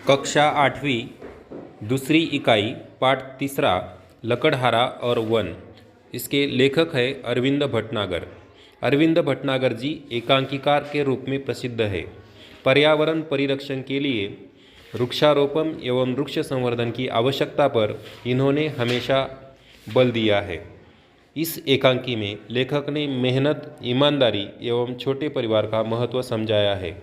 कक्षा 8वीं दूसरी इकाई पाठ तीसरा लकड़हारा और वन। इसके लेखक है अरविंद भटनागर। अरविंद भटनागर जी एकांकीकार के रूप में प्रसिद्ध है। पर्यावरण परिरक्षण के लिए वृक्षारोपण एवं वृक्ष संवर्धन की आवश्यकता पर इन्होंने हमेशा बल दिया है। इस एकांकी में लेखक ने मेहनत, ईमानदारी एवं छोटे परिवार का महत्व समझाया है।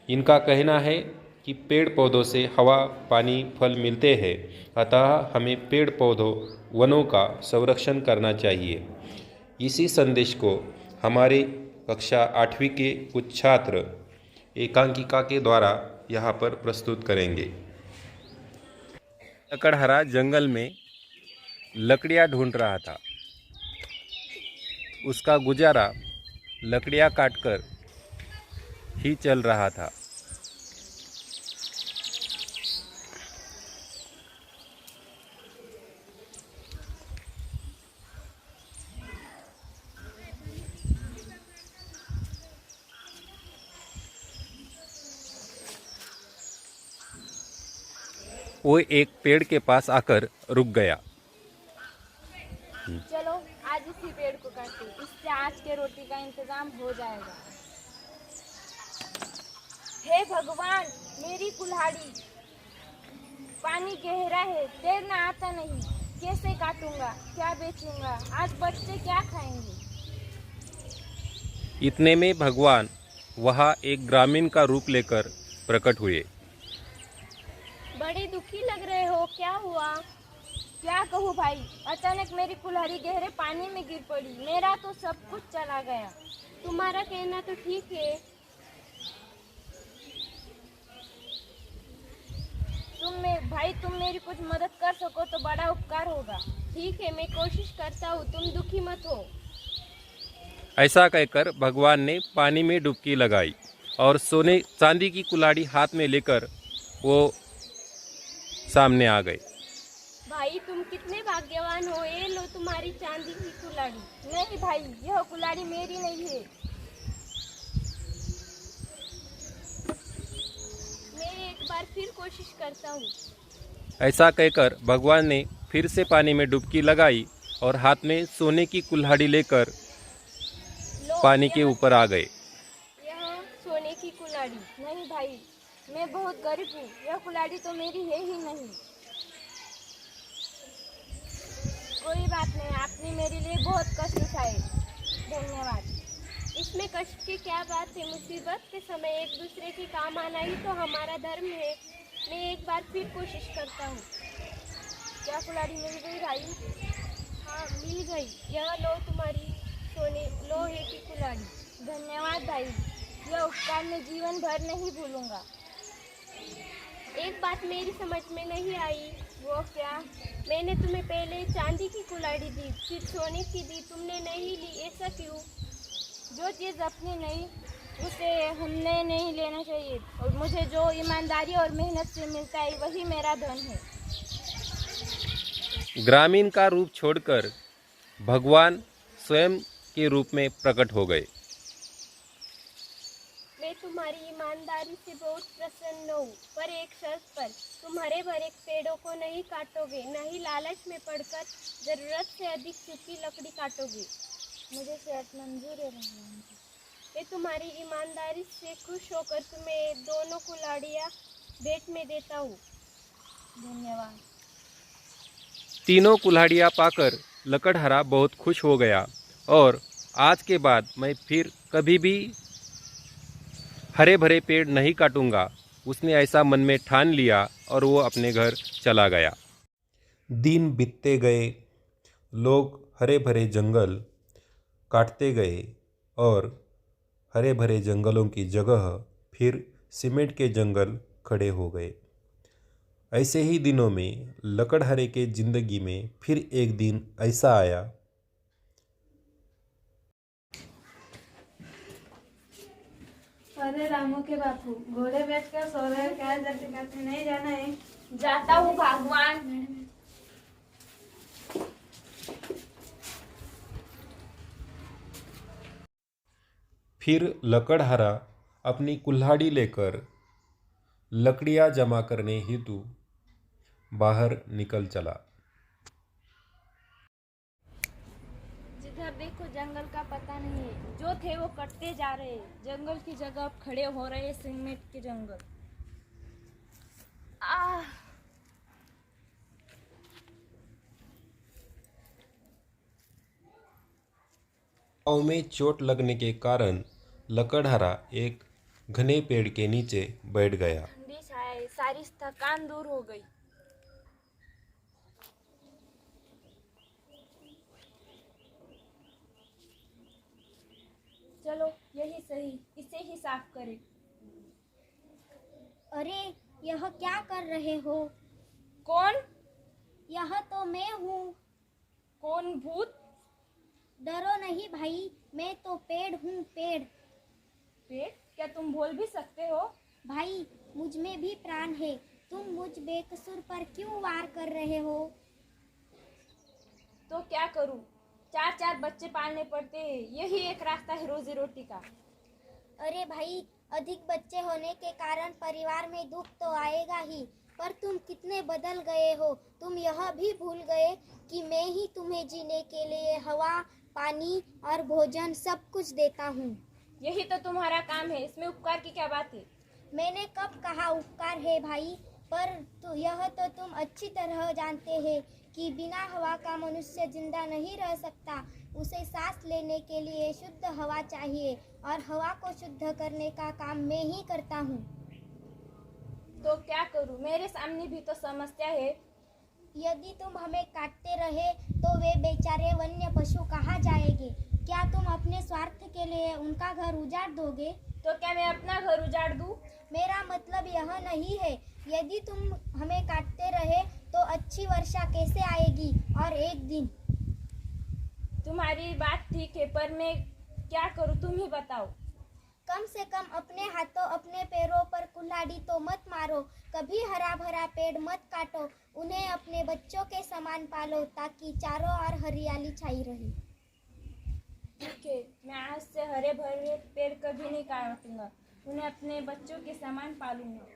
इनका कहना है कि पेड़ पौधों से हवा, पानी, फल मिलते हैं, अतः हमें पेड़ पौधों, वनों का संरक्षण करना चाहिए। इसी संदेश को हमारे कक्षा 8वीं के कुछ छात्र एकांकिका के द्वारा यहाँ पर प्रस्तुत करेंगे। लकड़हारा जंगल में लकड़ियाँ ढूंढ रहा था। उसका गुजारा लकड़ियाँ काटकर ही चल रहा था। वो एक पेड़ के पास आकर रुक गया। चलो आज इसी पेड़ को काटते, इससे आज के रोटी का इंतजाम हो जाएगा। हे भगवान, मेरी कुल्हाड़ी, पानी गहरा है, तैरना आता नहीं, कैसे काटूंगा, क्या बेचूंगा, आज बच्चे क्या खाएंगे। इतने में भगवान वहाँ एक ग्रामीण का रूप लेकर प्रकट हुए। बड़े दुखी लग रहे हो, क्या हुआ? क्या कहूँ भाई, अचानक मेरी कुल्हाड़ी गहरे पानी में गिर पड़ी, मेरा तो सब कुछ चला गया। तुम्हारा कहना तो ठीक है, तुम मेरी कुछ मदद कर सको तो बड़ा उपकार होगा। ठीक है, मैं कोशिश करता हूँ, तुम दुखी मत हो। ऐसा कहकर भगवान ने पानी में डुबकी लगाई और सोने चांदी की कुल्हाड़ी हाथ में लेकर वो सामने आ गए। भाई तुम कितने भाग्यवान हो, ये लो तुम्हारी चांदी की कुल्हाड़ी। नहीं भाई, यह कुल्हाड़ी मेरी नहीं है, मैं एक बार फिर कोशिश करता हूँ। ऐसा कहकर भगवान ने फिर से पानी में डुबकी लगाई और हाथ में सोने की कुल्हाड़ी लेकर पानी के ऊपर आ गए। यह सोने की कुल्हाड़ी नहीं भाई, मैं बहुत गरीब हूँ, यह कुल्हाड़ी तो मेरी है ही नहीं। कोई बात नहीं, आपने मेरे लिए बहुत कष्ट उठाए, धन्यवाद। इसमें कष्ट की क्या बात है, मुसीबत के समय एक दूसरे के काम आना ही तो हमारा धर्म है। मैं एक बार फिर कोशिश करता हूँ। क्या कुल्हाड़ी मिल गई भाई? हाँ मिल गई, यह लो तुम्हारी लोहे की कुल्हाड़ी। धन्यवाद भाई, यह उपकार मैं जीवन भर नहीं भूलूंगा। एक बात मेरी समझ में नहीं आई। वो क्या? मैंने तुम्हें पहले चांदी की कुल्हाड़ी दी, फिर सोने की दी, तुमने नहीं ली, ऐसा क्यों? जो चीज़ अपनी नहीं उसे हमने नहीं लेना चाहिए, और मुझे जो ईमानदारी और मेहनत से मिलता है वही मेरा धन है। ग्रामीण का रूप छोड़कर भगवान स्वयं के रूप में प्रकट हो गए। मैं तुम्हारी ईमानदारी से बहुत प्रसन्न हूँ, पर एक शर्त पर, तुम हरे भरे पेड़ों को नहीं काटोगे, न ही लालच में पड़कर जरूरत से अधिक सूखी लकड़ी काटोगे। मुझे शर्त मंजूर है भगवान जी। मैं तुम्हारी ईमानदारी से खुश होकर तुम्हें दोनों कुल्हाड़ियाँ भेंट में देता हूँ। धन्यवाद। तीनों कुल्हाड़ियाँ पाकर लकड़हारा बहुत खुश हो गया और आज के बाद मैं फिर कभी भी हरे भरे पेड़ नहीं काटूंगा, उसने ऐसा मन में ठान लिया और वो अपने घर चला गया। दिन बीतते गए, लोग हरे भरे जंगल काटते गए और हरे भरे जंगलों की जगह फिर सीमेंट के जंगल खड़े हो गए। ऐसे ही दिनों में लकड़हारे के जिंदगी में फिर एक दिन ऐसा आया। अरे रामू के बापू, घोड़े बेच कर सो रहे हो क्या? जल्दी करते नहीं जाना है? जाता हूँ भगवान। फिर लकड़हारा अपनी कुल्हाड़ी लेकर लकड़ियाँ जमा करने हेतु बाहर निकल चला। जिधर देखो जंगल का पता नहीं है, जो थे वो कटते जा रहे, जंगल की जगह अब खड़े हो रहे सीमेंट के जंगल। आह पाँव में चोट लगने के कारण लकड़हारा एक घने पेड़ के नीचे बैठ गया। ठंडी छाया, सारी थकान दूर हो गई। चलो यही सही, इसे ही साफ करें। अरे यह क्या कर रहे हो? कौन? यह तो मैं हूँ। कौन भूत? डरो नहीं भाई, मैं तो पेड़ हूँ, पेड़। पेड़? क्या तुम बोल भी सकते हो? भाई मुझ में भी प्राण है, तुम मुझ बेकसूर पर क्यों वार कर रहे हो? तो क्या करूं? 4-4 बच्चे पालने पड़ते हैं, यही एक रास्ता है रोजी रोटी का। अरे भाई, अधिक बच्चे होने के कारण परिवार में दुख तो आएगा ही, पर तुम कितने बदल गए हो। तुम यह भी भूल गए कि मैं ही तुम्हें जीने के लिए हवा, पानी और भोजन सब कुछ देता हूँ। यही तो तुम्हारा काम है, इसमें उपकार की क्या बात है? मैंने कब कहा उपकार है भाई, पर यह तो तुम अच्छी तरह जानते हैं कि बिना हवा का मनुष्य जिंदा नहीं रह सकता। उसे सांस लेने के लिए शुद्ध हवा चाहिए और हवा को शुद्ध करने का काम मैं ही करता हूँ। तो क्या करूं? मेरे सामने भी तो समस्या है। यदि तुम हमें काटते रहे तो वे बेचारे वन्य पशु कहाँ जाएंगे? क्या तुम अपने स्वार्थ के लिए उनका घर उजाड़ दोगे? तो क्या मैं अपना घर उजाड़ दूं? मेरा मतलब यह नहीं है। यदि तुम हमें काटते रहे तो अच्छी वर्षा कैसे आएगी? और एक दिन तुम्हारी बात ठीक है, पर मैं क्या करूं, तुम ही बताओ। कम से कम अपने हाथों अपने पैरों पर कुल्हाड़ी तो मत मारो। कभी हरा भरा पेड़ मत काटो, उन्हें अपने बच्चों के समान पालो ताकि चारों ओर हरियाली छाई रहे। ठीक है, मैं आज से हरे भरे पेड़ कभी नहीं काटूंगा, उन्हें अपने बच्चों के समान पालूंगा।